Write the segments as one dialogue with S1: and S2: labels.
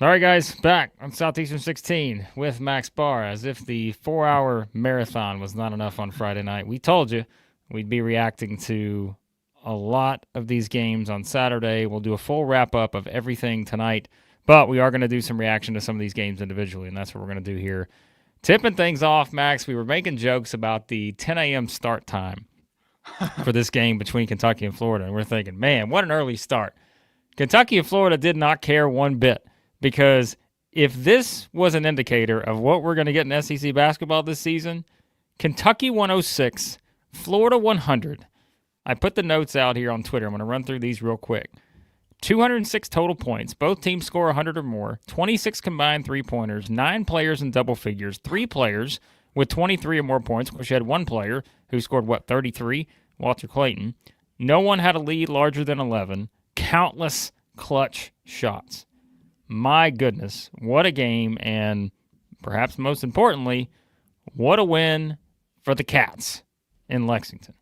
S1: All right, guys, back on Southeastern 16 with Max Barr. As if the 4-hour marathon was not enough on Friday night, we told you we'd be reacting to a lot of these games on Saturday. We'll do a full wrap-up of everything tonight, but we are going to do some reaction to some of these games individually, and that's what we're going to do here. Tipping things off, Max, we were making jokes about the 10 a.m. start time for this game between Kentucky and Florida, and we're thinking, man, what an early start. Kentucky and Florida did not care one bit. Because if this was an indicator of what we're going to get in SEC basketball this season, Kentucky 106, Florida 100. I put the notes out here on Twitter. I'm going to run through these real quick. 206 total points. Both teams score 100 or more. 26 combined three-pointers. 9 players in double figures. 3 players with 23 or more points. Of course, you had one player who scored, 33? Walter Clayton. No one had a lead larger than 11. Countless clutch shots. My goodness, what a game, and perhaps most importantly, what a win for the Cats in Lexington.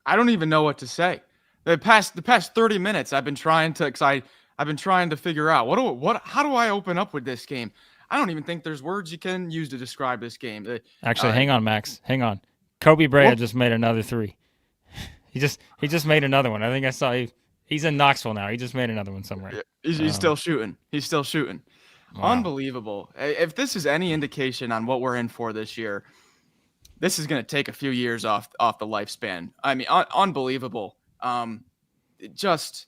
S2: I don't even know what to say. The past 30 minutes, I've been trying to figure out how do I open up with this game. I don't even think there's words you can use to describe this game.
S1: Actually, hang on, Max. Hang on. Koby Brea just made another 3. He just made another one. I think I saw he's in Knoxville now. He just made another one somewhere.
S2: Yeah, he's still shooting. He's still shooting. Wow. Unbelievable. If this is any indication on what we're in for this year, this is going to take a few years off the lifespan. I mean, unbelievable. Just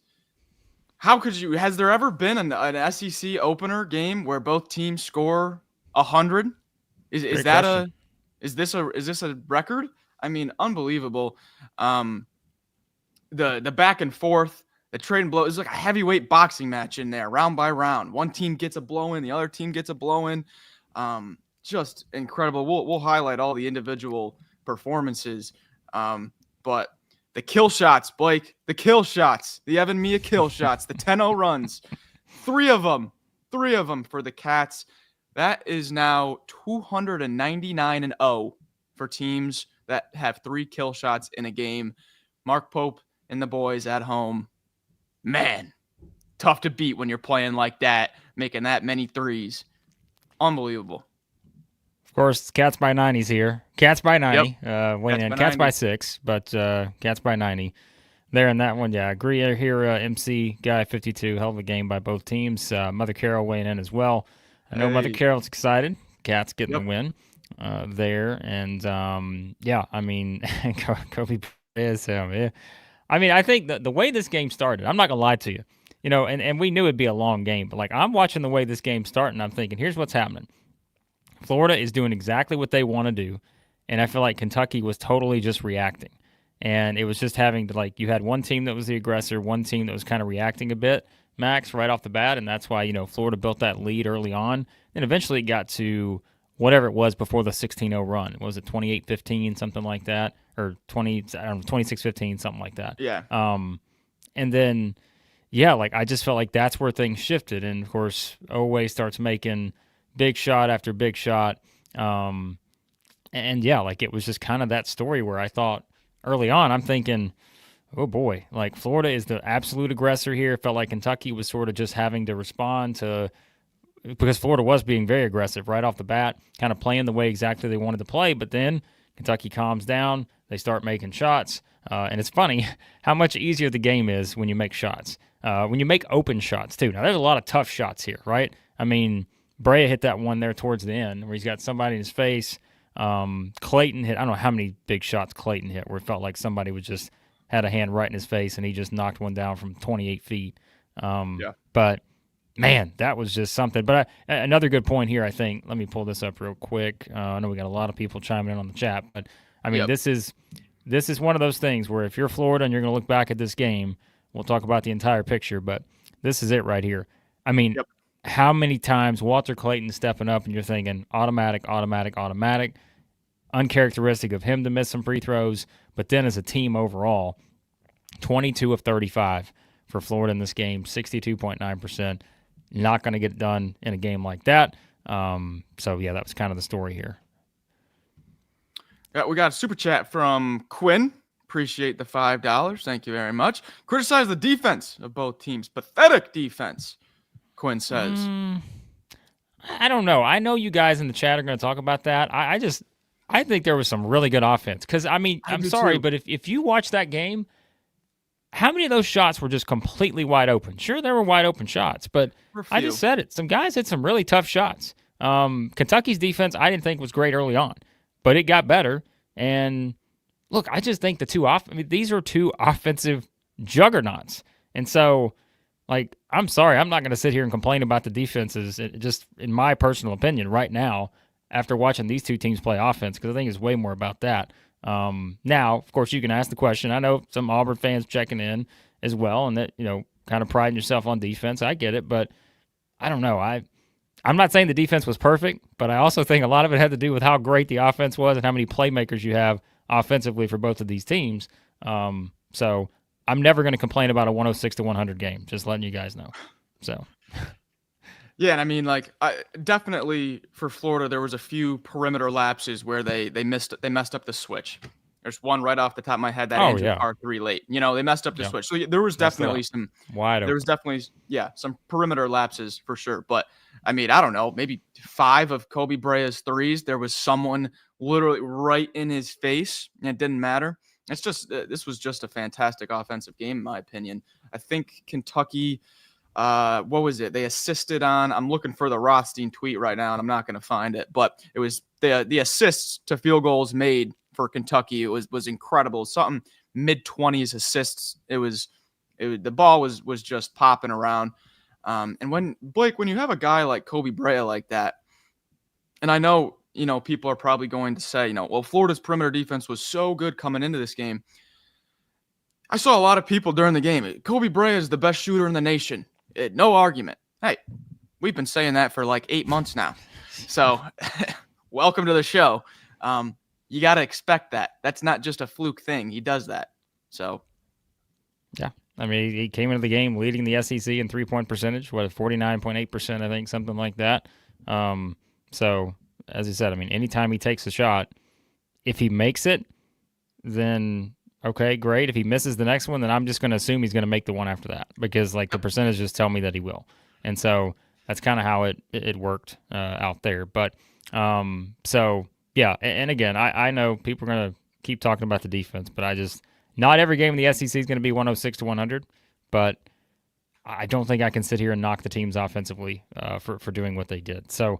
S2: how could you? Has there ever been an SEC opener game where both teams score 100? Is this a record? I mean, unbelievable. The back and forth. The trade and blow is like a heavyweight boxing match in there, round by round. One team gets a blow in, the other team gets a blow in. Just incredible. We'll highlight all the individual performances. But the kill shots, Blake, the Evan Mia kill shots, the 10-0 runs, 3 of them for the Cats. That is now 299-0 for teams that have 3 kill shots in a game. Mark Pope and the boys at home. Man, tough to beat when you're playing like that, making that many threes. Unbelievable.
S1: Of course, Cats by 90s here. Cats by 90.
S2: Yep.
S1: Cats by 6, but Cats by 90. There in that one, yeah. Agree here, MC Guy 52. Hell of a game by both teams. Mother Carol weighing in as well. I know Mother Carol's excited. Cats getting the win there. And, I mean, Koby is him. I mean, I think the way this game started, I'm not going to lie to you, and we knew it'd be a long game, but like I'm watching the way this game's starting, I'm thinking, here's what's happening. Florida is doing exactly what they want to do, and I feel like Kentucky was totally just reacting. And it was just having to, you had one team that was the aggressor, one team that was kind of reacting a bit, Max, right off the bat, and that's why, Florida built that lead early on, and eventually it got to whatever it was before the 16-0 run. Was it 28-15, something like that? Or 26-15, something like that.
S2: Yeah.
S1: And then, I just felt like that's where things shifted. And, of course, Oweh starts making big shot after big shot. It was just kind of that story where I thought early on, I'm thinking, oh, boy, Florida is the absolute aggressor here. It felt like Kentucky was sort of just having to respond to – because Florida was being very aggressive right off the bat, kind of playing the way exactly they wanted to play. But then Kentucky calms down. They start making shots. And it's funny how much easier the game is when you make shots. When you make open shots, too. Now, there's a lot of tough shots here, right? I mean, Brea hit that one there towards the end where he's got somebody in his face. Clayton hit – I don't know how many big shots Clayton hit where it felt like somebody was just had a hand right in his face and he just knocked one down from 28 feet. But – man, that was just something. But another good point here, I think. Let me pull this up real quick. I know we got a lot of people chiming in on the chat, but I mean, this is one of those things where if you're Florida and you're going to look back at this game, we'll talk about the entire picture, but this is it right here. I mean, how many times Walter Clayton stepping up and you're thinking automatic, uncharacteristic of him to miss some free throws, but then as a team overall, 22 of 35 for Florida in this game, 62.9%. Not going to get it done in a game like that. That was kind of the story here.
S2: Yeah, we got a super chat from Quinn. Appreciate the $5. Thank you very much. Criticize the defense of both teams. Pathetic defense. Quinn says.
S1: I don't know. I know you guys in the chat are going to talk about that. I think there was some really good offense. Because, I mean, I'm sorry, but if you watch that game, how many of those shots were just completely wide open? Sure, there were wide open shots, but I just said it. Some guys hit some really tough shots. Kentucky's defense, I didn't think was great early on, but it got better. And look, I just think these are two offensive juggernauts. And so, like, I'm sorry, I'm not going to sit here and complain about the defenses, just in my personal opinion right now, after watching these two teams play offense, because I think it's way more about that. Now, of course, you can ask the question. I know some Auburn fans checking in as well, and that, kind of priding yourself on defense. I get it, but I don't know. I'm not saying the defense was perfect, but I also think a lot of it had to do with how great the offense was and how many playmakers you have offensively for both of these teams. So I'm never going to complain about a 106-100 game, just letting you guys know. So,
S2: yeah, and I mean, like, definitely for Florida, there was a few perimeter lapses where they messed up the switch. There's one right off the top of my head that Andrew Carr 3 late. They messed up the switch. So there was definitely some some perimeter lapses for sure. But I mean, I don't know, maybe 5 of Koby Brea's threes. There was someone literally right in his face, and it didn't matter. It's just this was just a fantastic offensive game, in my opinion. I think Kentucky, what was it? They assisted on. I'm looking for the Rothstein tweet right now, and I'm not going to find it. But it was the assists to field goals made for Kentucky. It was incredible. Something mid-20s assists. The ball was just popping around. And when you have a guy like Koby Brea like that, and I know, people are probably going to say, well, Florida's perimeter defense was so good coming into this game. I saw a lot of people during the game. Koby Brea is the best shooter in the nation. No argument. Hey, we've been saying that for like 8 months now. So welcome to the show. You got to expect that. That's not just a fluke thing. He does that. So,
S1: yeah. I mean, he came into the game leading the SEC in three-point percentage, 49.8%, I think, something like that. So, as you said, I mean, anytime he takes a shot, if he makes it, then okay, great. If he misses the next one, then I'm just going to assume he's going to make the one after that, because like the percentages tell me that he will. And so that's kind of how it worked out there. But so yeah, and again, I know people are going to keep talking about the defense, but not every game in the SEC is going to be 106-100, but I don't think I can sit here and knock the teams offensively for doing what they did. So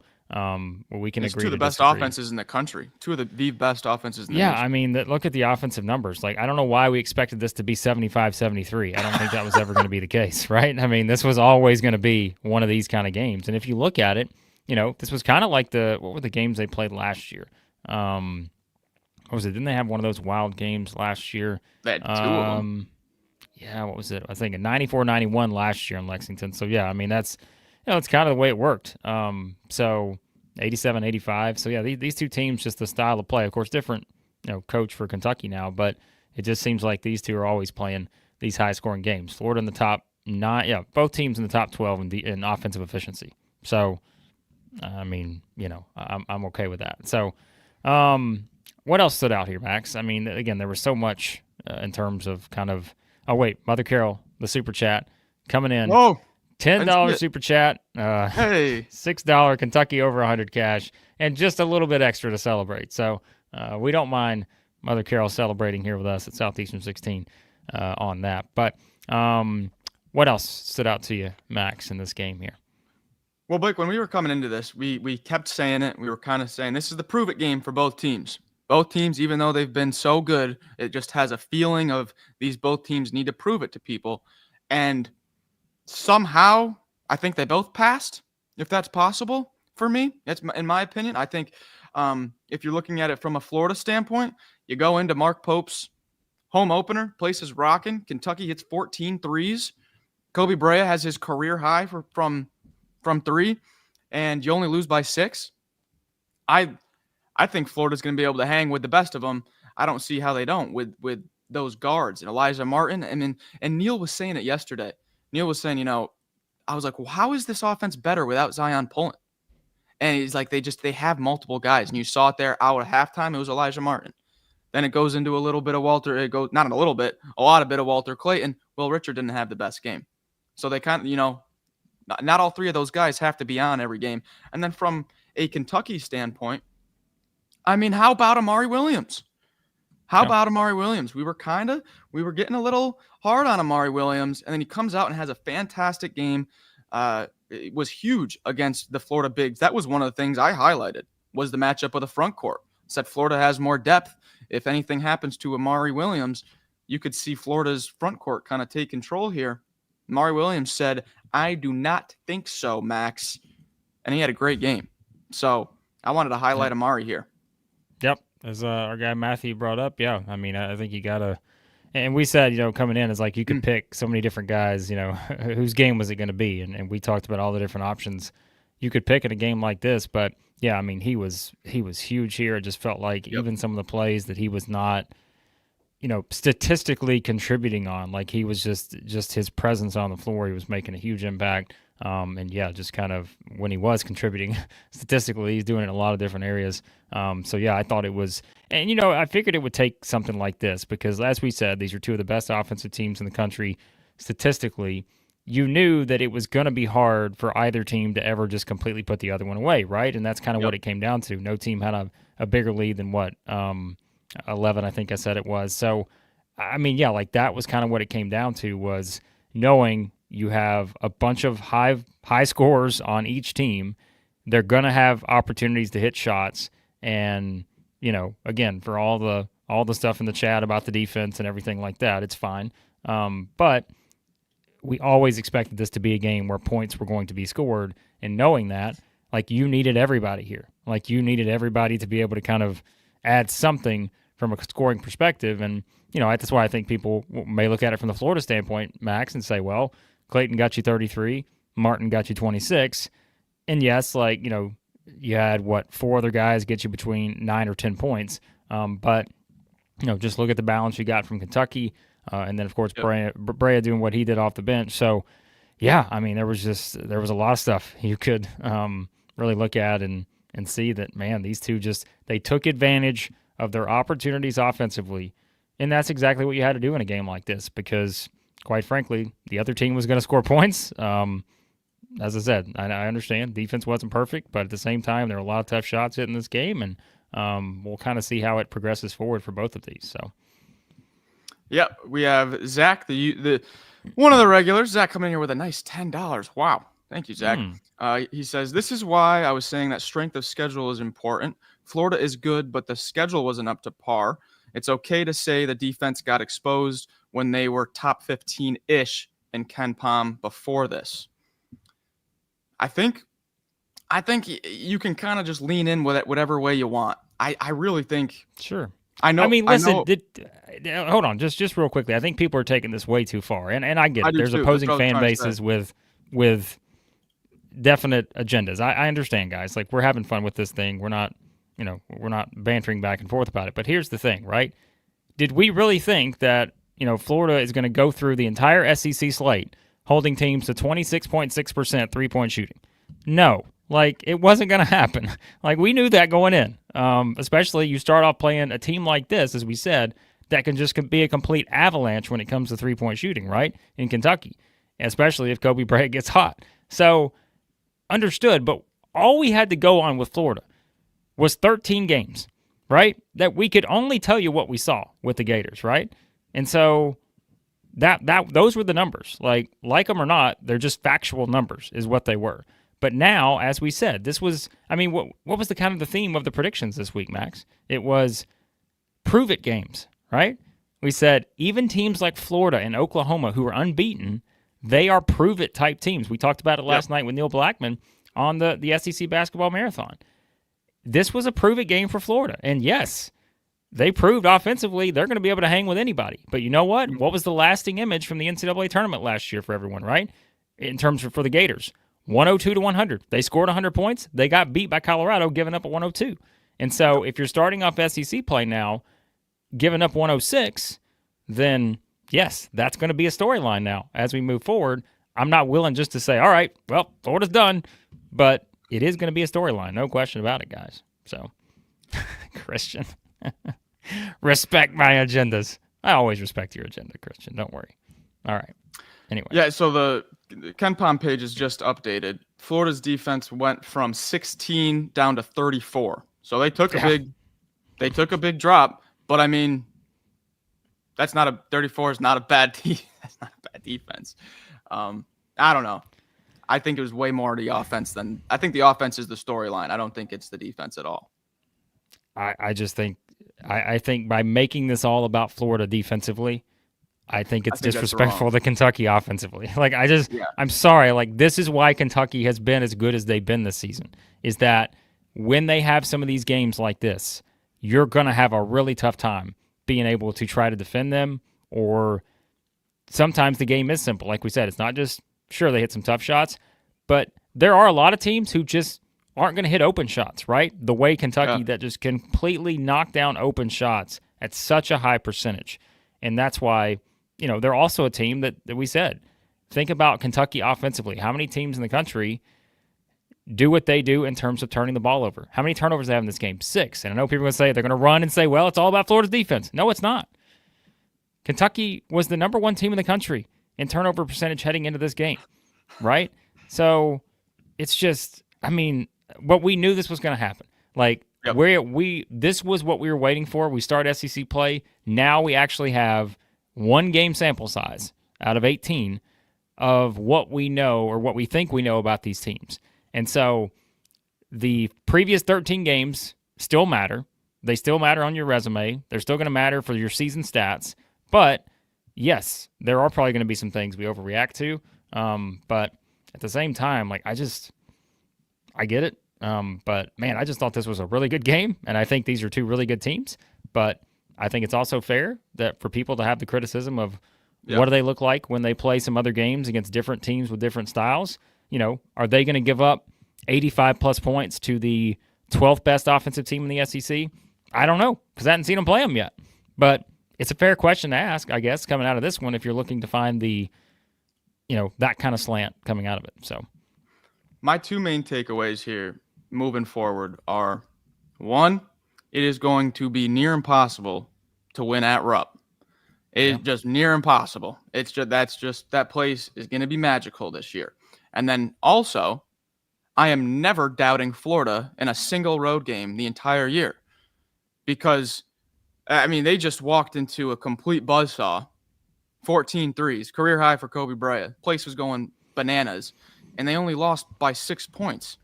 S1: we can agree.
S2: Two of the best offenses in the country. Two of the best offenses in the nation.
S1: I mean, look at the offensive numbers. Like, I don't know why we expected this to be 75-73. I don't think that was ever going to be the case, right? I mean, this was always going to be one of these kind of games. And if you look at it, this was kind of like what were the games they played last year? What was it? Didn't they have one of those wild games last year?
S2: They had 2 of them.
S1: Yeah, what was it? I think 94-91 last year in Lexington. So, yeah, I mean, that's it's kind of the way it worked. So 87-85. So, yeah, these two teams, just the style of play. Of course, different, coach for Kentucky now, but it just seems like these two are always playing these high-scoring games. Florida in the top 9. Yeah, both teams in the top 12 in offensive efficiency. So, I mean, I'm okay with that. So, what else stood out here, Max? I mean, again, there was so much in terms of kind of. Oh wait, Mother Carol, the super chat coming in.
S2: Whoa,
S1: $10 super chat.
S2: Hey,
S1: $6 Kentucky over 100 cash, and just a little bit extra to celebrate. So we don't mind Mother Carol celebrating here with us at Southeastern 16 on that. But what else stood out to you, Max, in this game here?
S2: Well, Blake, when we were coming into this, we kept saying it. We were kind of saying this is the prove it game for both teams. Both teams, even though they've been so good, it just has a feeling of both teams need to prove it to people. And somehow, I think they both passed, if that's possible for me. That's in my opinion. I think if you're looking at it from a Florida standpoint, you go into Mark Pope's home opener, place is rocking. Kentucky hits 14 threes. Koby Brea has his career high from 3, and you only lose by 6. I think Florida's going to be able to hang with the best of them. I don't see how they don't with those guards and Alijah Martin. And Neil was saying it yesterday. Neil was saying, I was like, well, how is this offense better without Zion pulling? And he's like, they have multiple guys. And you saw it there out at halftime. It was Alijah Martin. Then it goes into a little bit of Walter. It goes not a little bit, a lot of Walter Clayton. Will Richard didn't have the best game. So they kind of, Not all three of those guys have to be on every game. And then from a Kentucky standpoint, I mean, how about Amari Williams? How about Amari Williams? We were getting a little hard on Amari Williams, and then he comes out and has a fantastic game. It was huge against the Florida Bigs. That was one of the things I highlighted, was the matchup of the front court. Said Florida has more depth. If anything happens to Amari Williams, you could see Florida's front court kind of take control here. Amari Williams said, "I do not think so, Max." And he had a great game. So I wanted to highlight Amari here.
S1: Yep. As our guy Matthew brought up, yeah. I mean, I think you got to – and we said, coming in, is like you could pick so many different guys, whose game was it going to be? And we talked about all the different options you could pick in a game like this. But, yeah, I mean, he was huge here. It just felt like even some of the plays that he was not – statistically contributing on, like he was just his presence on the floor, he was making a huge impact. And yeah, just kind of when he was contributing statistically, he's doing it in a lot of different areas. So yeah, I thought it was, and I figured it would take something like this because, as we said, these are two of the best offensive teams in the country statistically. You knew that it was going to be hard for either team to ever just completely put the other one away, right? And that's kind of what it came down to. No team had a bigger lead than 11, I think I said it was. So, I mean, yeah, like that was kind of what it came down to, was knowing you have a bunch of high scorers on each team. They're going to have opportunities to hit shots. And, again, for all the stuff in the chat about the defense and everything like that, it's fine. But we always expected this to be a game where points were going to be scored. And knowing that, like, you needed everybody here. Like, you needed everybody to be able to kind of add something from a scoring perspective. And, that's why I think people may look at it from the Florida standpoint, Max, and say, well, Clayton got you 33, Martin got you 26. And yes, like, you had, four other guys get you between 9 or 10 points. But, just look at the balance you got from Kentucky. And then, of course, Brea doing what he did off the bench. So, yeah, I mean, there was a lot of stuff you could really look at and see that, man, these two they took advantage of their opportunities offensively. And that's exactly what you had to do in a game like this because, quite frankly, the other team was going to score points. As I said, I understand defense wasn't perfect, but at the same time, there were a lot of tough shots hitting this game, and we'll kind of see how it progresses forward for both of these. So,
S2: yeah, we have Zach, the one of the regulars. Zach coming in here with a nice $10. Wow, thank you, Zach. He says, "This is why I was saying that strength of schedule is important. Florida is good, but the schedule wasn't up to par. It's okay to say the defense got exposed when they were top 15-ish in KenPom before this." I think you can kind of just lean in with it whatever way you want. I really think.
S1: Sure.
S2: I know.
S1: I mean, listen. Hold on, just real quickly. I think people are taking this way too far, and I get it. There's opposing fan bases with definite agendas. I understand, guys. Like, we're having fun with this thing. We're not bantering back and forth about it. But here's the thing, right? Did we really think that Florida is going to go through the entire SEC slate holding teams to 26.6% three-point shooting? No. Like, it wasn't going to happen. Like, we knew that going in. Especially you start off playing a team like this, as we said, that can just be a complete avalanche when it comes to three-point shooting, right, in Kentucky, especially if Koby Brea gets hot. So, understood, but all we had to go on with Florida was 13 games, right, that we could only tell you what we saw with the Gators, right? And so those were the numbers. Like them or not, they're just factual numbers is what they were. But now, as we said, this was, I mean, what was the kind of the theme of the predictions this week, Max? It was prove it games, right? We said even teams like Florida and Oklahoma who are unbeaten, they are prove it type teams. We talked about it last night with Neil Blackman on the SEC basketball marathon. This was a prove it game for Florida. And yes, they proved offensively they're going to be able to hang with anybody. But you know what? What was the lasting image from the NCAA tournament last year for everyone, right? In terms of for the Gators, 102 to 100. They scored 100 points. They got beat by Colorado, giving up a 102. And so if you're starting off SEC play now, giving up 106, then yes, that's going to be a storyline now as we move forward. I'm not willing just to say, all right, well, Florida's done, but it is going to be a storyline, no question about it, guys. So, Christian, respect my agendas. I always respect your agenda, Christian. Don't worry. All right. Anyway.
S2: Yeah, so KenPom page is just updated. Florida's defense went from 16 down to 34. So they took a big drop, but I mean, 34 is not a bad that's not a bad defense. I don't know. I think it was way more the offense I think the offense is the storyline. I don't think it's the defense at all.
S1: I just think I think by making this all about Florida defensively, I think it's disrespectful to Kentucky offensively. Like I'm sorry. Like this is why Kentucky has been as good as they've been this season. Is that when they have some of these games like this, you're gonna have a really tough time being able to try to defend them. Or sometimes the game is simple. Like we said, it's not just sure they hit some tough shots, but there are a lot of teams who just aren't going to hit open shots, right? The way Kentucky that just completely knock down open shots at such a high percentage. And that's why, they're also a team that we said, think about Kentucky offensively. How many teams in the country do what they do in terms of turning the ball over? How many turnovers they have in this game? 6. And I know people are going to say they're going to run and say, well, it's all about Florida's defense. No, it's not. Kentucky was the number 1 team in the country in turnover percentage heading into this game, right? So it's just, but we knew this was going to happen. Like this was what we were waiting for. We start SEC play. Now we actually have 1 game sample size out of 18 of what we know or what we think we know about these teams. And so the previous 13 games still matter. They still matter on your resume. They're still going to matter for your season stats. But yes, there are probably going to be some things we overreact to. But at the same time, like I get it. But man, I just thought this was a really good game, and I think these are 2 really good teams. But I think it's also fair that for people to have the criticism of what do they look like when they play some other games against different teams with different styles. Are they going to give up 85 plus points to the 12th best offensive team in the SEC? I don't know, because I haven't seen them play them yet. But it's a fair question to ask, I guess, coming out of this one if you're looking to find the, that kind of slant coming out of it. So
S2: my 2 main takeaways here moving forward are, 1, it is going to be near impossible to win at Rupp. It is just near impossible. That place is going to be magical this year. And then also, I am never doubting Florida in a single road game the entire year, because they just walked into a complete buzzsaw. 14 threes, career high for Koby Brea. Place was going bananas, and they only lost by 6 points.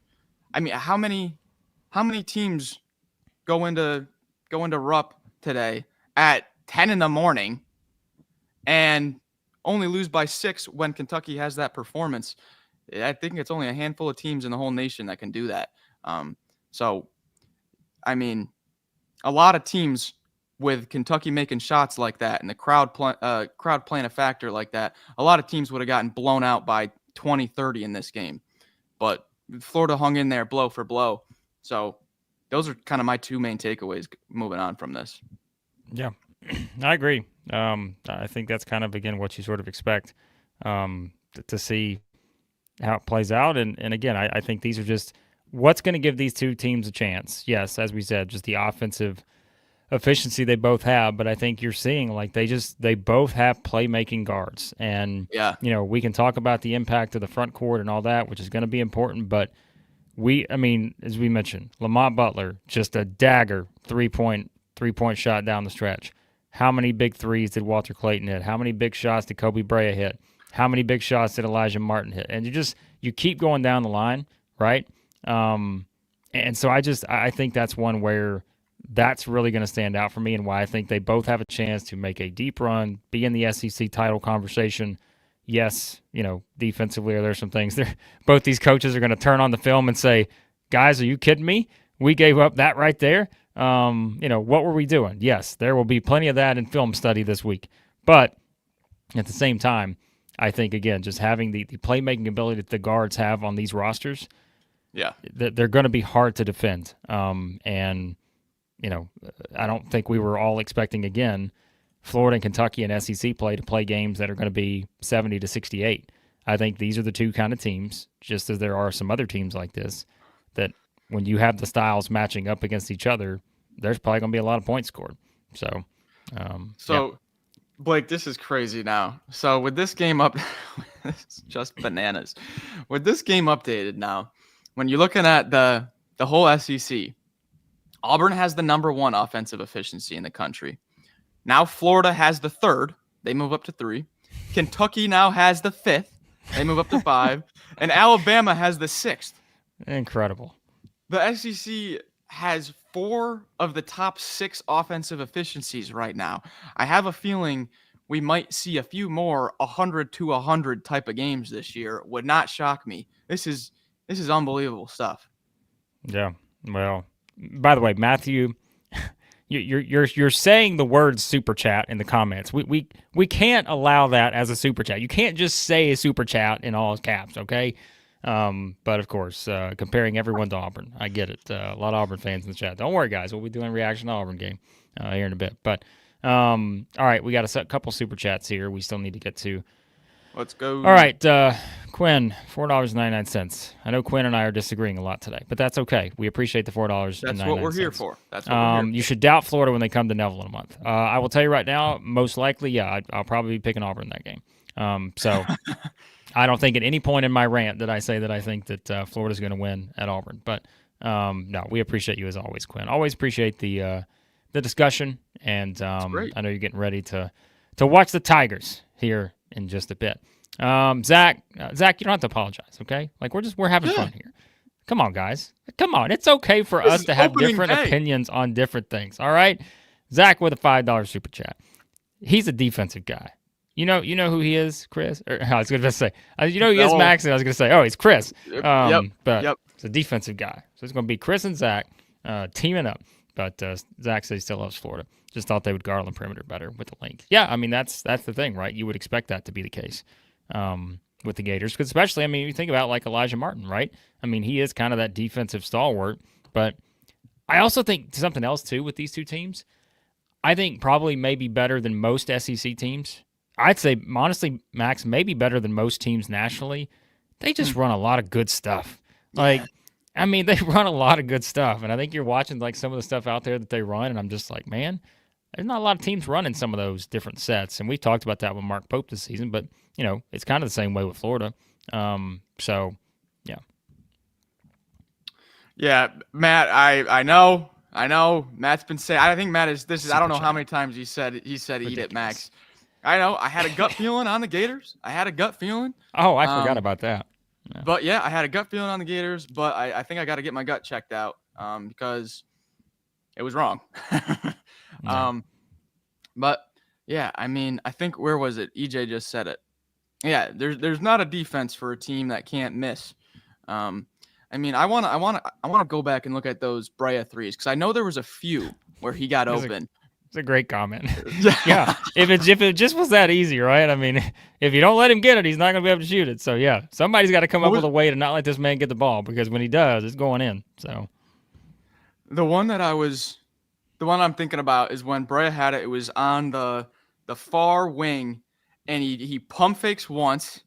S2: How many teams go into Rupp today at 10 in the morning and only lose by 6 when Kentucky has that performance? I think it's only a handful of teams in the whole nation that can do that. A lot of teams with Kentucky making shots like that and the crowd playing a factor like that, a lot of teams would have gotten blown out by 20, 30 in this game. But Florida hung in there blow for blow. So those are kind of my 2 main takeaways moving on from this.
S1: Yeah, I agree. I think that's kind of, again, what you sort of expect to see how it plays out. And again, I think these are just what's going to give these 2 teams a chance. Yes, as we said, just the offensive efficiency they both have, but I think you're seeing like they both have playmaking guards. And we can talk about the impact of the front court and all that, which is going to be important, but as we mentioned, Lamont Butler, just a dagger 3-point shot down the stretch. How many big threes did Walter Clayton hit? How many big shots did Koby Brea hit? How many big shots did Alijah Martin hit? And you keep going down the line, right? And so I think that's one where that's really going to stand out for me, and why I think they both have a chance to make a deep run, be in the SEC title conversation. Yes, defensively, are there some things there? Both these coaches are going to turn on the film and say, guys, are you kidding me? We gave up that right there. What were we doing? Yes, there will be plenty of that in film study this week. But at the same time, I think, again, just having the playmaking ability that the guards have on these rosters, they're going to be hard to defend. I don't think we were all expecting, again, Florida and Kentucky and SEC play to play games that are going to be 70 to 68. I think these are the 2 kind of teams, just as there are some other teams like this, that when you have the styles matching up against each other, there's probably going to be a lot of points scored. So
S2: Blake, this is crazy now. So with this game up, it's just bananas. With this game updated now, when you're looking at the whole SEC, Auburn has the #1 offensive efficiency in the country. Now Florida has the 3rd. They move up to 3. Kentucky now has the 5th. They move up to 5. And Alabama has the 6th.
S1: Incredible.
S2: The SEC has 4 of the top 6 offensive efficiencies right now. I have a feeling we might see a few more 100 to 100 type of games this year. Would not shock me. This is unbelievable stuff.
S1: Yeah. Well, by the way, Matthew, you're saying the word super chat in the comments. We can't allow that as a super chat. You can't just say a super chat in all caps, okay? But of course, comparing everyone to Auburn, I get it. A lot of Auburn fans in the chat. Don't worry, guys. We'll be doing reaction to Auburn game here in a bit. But all right, we got a couple super chats here. We still need to get to.
S2: Let's go.
S1: All right, Quinn, $4.99. I know Quinn and I are disagreeing a lot today, but that's okay. We appreciate the $4.99.
S2: That's what we're here for. That's what we're here for.
S1: You should doubt Florida when they come to Neville in a month. I will tell you right now, most likely, yeah, I'll probably be picking Auburn in that game. So I don't think at any point in my rant did I say that I think that Florida's going to win at Auburn. But no, we appreciate you as always, Quinn. Always appreciate the discussion, and I know you're getting ready to watch the Tigers here in just a bit. Zach, you don't have to apologize, okay? Like we're having fun here. Come on, guys. Come on. It's okay for us to have different opinions on different things. All right. Zach with a $5 super chat. He's a defensive guy. You know who he is, Chris? Or, I was going to say, you know who he is, Max, and I was going to say, he's Chris. But it's a defensive guy. So it's going to be Chris and Zach teaming up. But Zach says he still loves Florida. Just thought they would guard on the perimeter better with the length. Yeah, I mean, that's the thing, right? You would expect that to be the case with the Gators. Because especially, I mean, you think about like Alijah Martin, right? I mean, he is kind of that defensive stalwart. But I also think something else, too, with these two teams. I think probably maybe better than most SEC teams. I'd say, honestly, Max, maybe better than most teams nationally. They just run a lot of good stuff. Like, I mean, they run a lot of good stuff. And I think you're watching, like, some of the stuff out there that they run, and I'm just like, man, there's not a lot of teams running some of those different sets. And we talked about that with Mark Pope this season, but, you know, it's kind of the same way with Florida. So, yeah.
S2: Yeah, Matt, I know. Matt's been saying, I think Matt is, I don't know how many times he said
S1: Ridiculous.
S2: Eat it, Max. I know. I had a gut feeling on the Gators. I
S1: forgot about that.
S2: Yeah. But, yeah, I had a gut feeling on the Gators, but I think I got to get my gut checked out because it was wrong. But, yeah, I mean, I think, where was it? EJ just said it. Yeah, there's not a defense for a team that can't miss. I mean, I want to go back and look at those Brea threes because I know there was a few where he got open.
S1: It's a great comment. Yeah, if it just was that easy, right? I mean, if you don't let him get it, he's not going to be able to shoot it. So, yeah, somebody's got to come up with a way to not let this man get the ball because when he does, it's going in. So,
S2: the one I'm thinking about is when Brea had it. It was on the far wing, and he pump fakes once,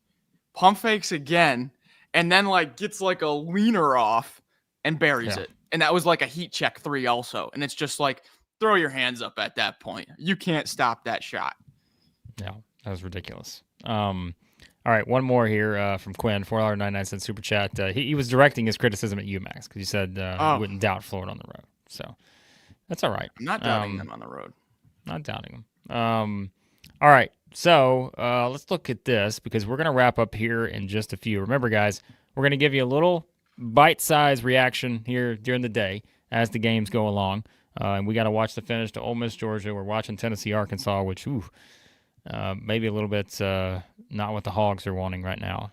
S2: pump fakes again, and then like gets like a leaner off and buries it. And that was like a heat check three also. And it's just like, throw your hands up at that point. You can't stop that shot.
S1: Yeah, that was ridiculous. All right, one more here from Quinn, $4.99 super chat. He was directing his criticism at you, Max, because he said he wouldn't doubt Florida on the road. So that's all right.
S2: I'm not doubting them on the road.
S1: Not doubting them. All right, so let's look at this because we're going to wrap up here in just a few. Remember, guys, we're going to give you a little bite-sized reaction here during the day as the games go along. And we got to watch the finish to Ole Miss, Georgia. We're watching Tennessee, Arkansas, which, maybe a little bit not what the Hogs are wanting right now.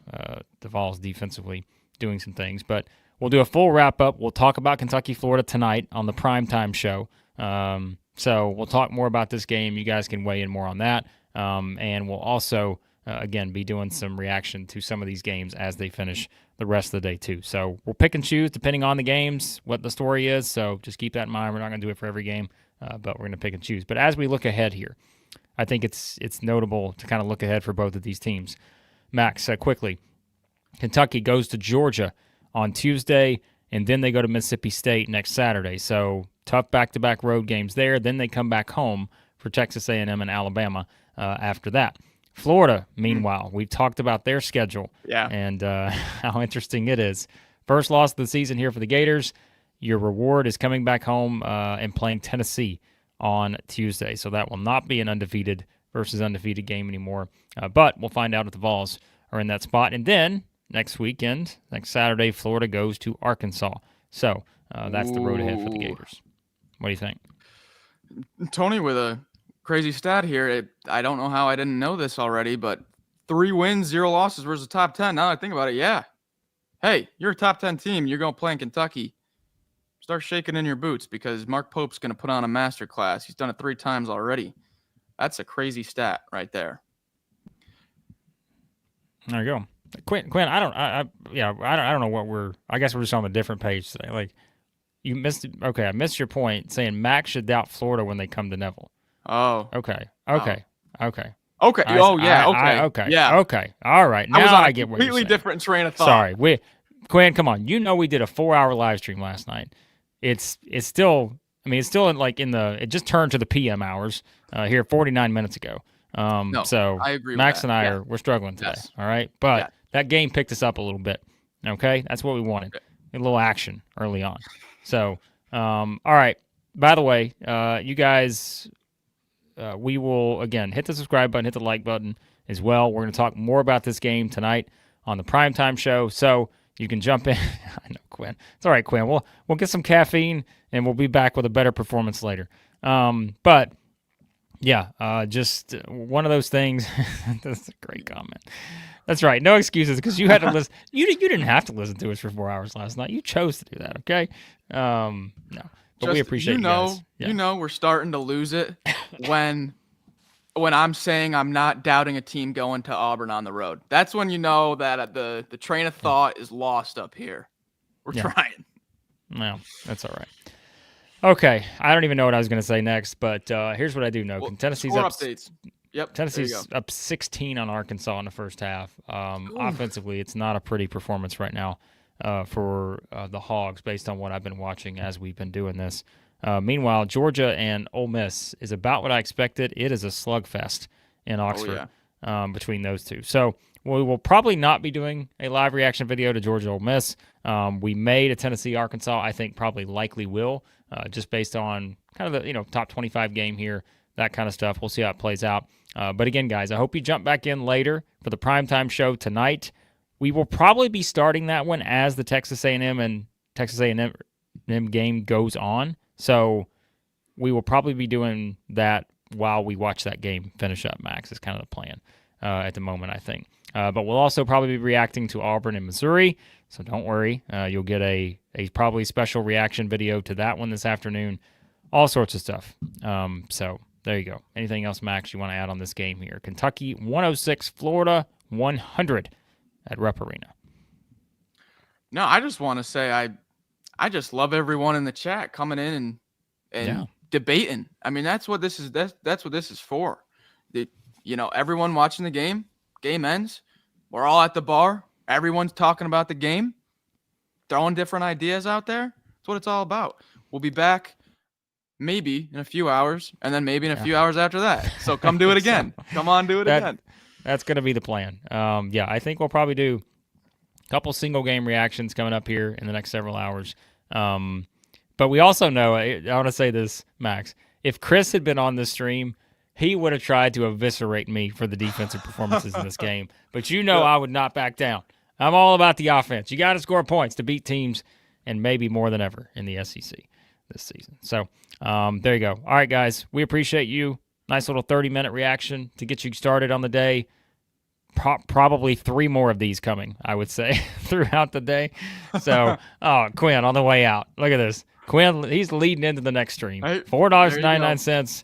S1: The Vols defensively doing some things. But we'll do a full wrap-up. We'll talk about Kentucky, Florida tonight on the primetime show. So we'll talk more about this game. You guys can weigh in more on that. And we'll also, again, be doing some reaction to some of these games as they finish the rest of the day, too. So we'll pick and choose, depending on the games, what the story is. So just keep that in mind. We're not going to do it for every game, but we're going to pick and choose. But as we look ahead here, I think it's notable to kind of look ahead for both of these teams. Max, quickly, Kentucky goes to Georgia on Tuesday, and then they go to Mississippi State next Saturday. So tough back-to-back road games there. Then they come back home for Texas A&M and Alabama after that. Florida, meanwhile, we've talked about their schedule and how interesting it is. First loss of the season here for the Gators. Your reward is coming back home and playing Tennessee on Tuesday. So that will not be an undefeated versus undefeated game anymore. But we'll find out if the Vols are in that spot. And then next weekend, next Saturday, Florida goes to Arkansas. So that's the road ahead for the Gators. What do you think?
S2: Tony with a crazy stat here. I don't know how I didn't know this already, but 3 wins, 0 losses versus the top 10. Now that I think about it, yeah. Hey, you're a top 10 team. You're going to play in Kentucky. Start shaking in your boots because Mark Pope's going to put on a masterclass. He's done it 3 times already. That's a crazy stat right there.
S1: There you go. Quinn, I don't know what I guess we're just on a different page today. Like, you missed, okay, I missed your point saying Max should doubt Florida when they come to Neville.
S2: Oh.
S1: Okay.
S2: Okay.
S1: Okay.
S2: Yeah.
S1: Okay. All right. Now I get what you're saying.
S2: Completely different train of thought.
S1: Sorry. Quinn, come on. You know we did a 4-hour live stream last night. It's still it just turned to the PM hours here 49 minutes ago. So
S2: I agree with
S1: Max
S2: that.
S1: and I we're struggling today.
S2: Yes.
S1: All right. But that game picked us up a little bit. Okay. That's what we wanted. A little action early on. So, all right. By the way, you guys, we will, again, hit the subscribe button, hit the like button as well. We're going to talk more about this game tonight on the primetime show. So you can jump in. I know, Quinn. It's all right, Quinn. We'll get some caffeine, and we'll be back with a better performance later. But, yeah, just one of those things. That's a great comment. That's right. No excuses because you had to listen. You didn't have to listen to us for 4 hours last night. You chose to do that, okay? No. But we appreciate you guys.
S2: You know we're starting to lose it when I'm saying I'm not doubting a team going to Auburn on the road. That's when you know that the train of thought is lost up here. We're trying.
S1: No, that's all right. Okay, I don't even know what I was going to say next, but here's what I do know. Tennessee's
S2: score
S1: up.
S2: Updates. Yep.
S1: Tennessee's up 16 on Arkansas in the first half. Offensively, it's not a pretty performance right now for the Hogs based on what I've been watching as we've been doing this. Meanwhile, Georgia and Ole Miss is about what I expected. It is a slugfest in Oxford between those two. So we will probably not be doing a live reaction video to Georgia Ole Miss. We may to Tennessee Arkansas. I think probably likely will, just based on kind of the top 25 game here, that kind of stuff. We'll see how it plays out. But again, guys, I hope you jump back in later for the primetime show tonight. We will probably be starting that one as the Texas A&M and Texas A&M game goes on. So we will probably be doing that while we watch that game finish up, Max, is kind of the plan at the moment, I think. But we'll also probably be reacting to Auburn and Missouri, so don't worry. You'll get a probably special reaction video to that one this afternoon. All sorts of stuff. So there you go. Anything else, Max, you want to add on this game here? Kentucky 106, Florida 100 at Rupp Arena.
S2: No, I just want to say I just love everyone in the chat coming in and debating. I mean, that's what this is. That's what this is for. Everyone watching the game. Game ends. We're all at the bar. Everyone's talking about the game, throwing different ideas out there. That's what it's all about. We'll be back maybe in a few hours, and then maybe in a few hours after that. So come do it again. Come on, do it again.
S1: That's going to be the plan. I think we'll probably do a couple single game reactions coming up here in the next several hours. But we also know, I want to say this, Max, if Chris had been on this stream, he would have tried to eviscerate me for the defensive performances in this game. But I would not back down. I'm all about the offense. You got to score points to beat teams, and maybe more than ever in the SEC this season. So there you go. All right, guys, we appreciate you. Nice little 30-minute reaction to get you started on the day. Probably 3 more of these coming, I would say, throughout the day. So, Quinn on the way out. Look at this. Quinn, he's leading into the next stream. $4.99.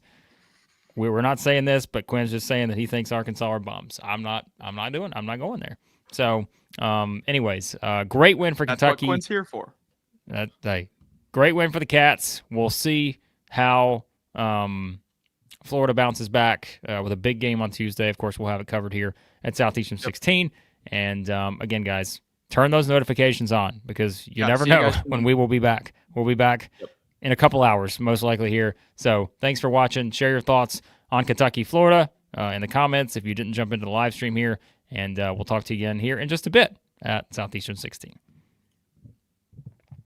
S1: We're not saying this, but Quinn's just saying that he thinks Arkansas are bums. I'm not going there. So, anyways, great win for Kentucky.
S2: That's what Quinn's here for.
S1: Great win for the Cats. We'll see how Florida bounces back with a big game on Tuesday. Of course, we'll have it covered here at Southeastern 16. And again, guys, turn those notifications on because you never know when we will be back. We'll be back in a couple hours, most likely here. So thanks for watching. Share your thoughts on Kentucky, Florida, in the comments if you didn't jump into the live stream here. And we'll talk to you again here in just a bit at Southeastern 16.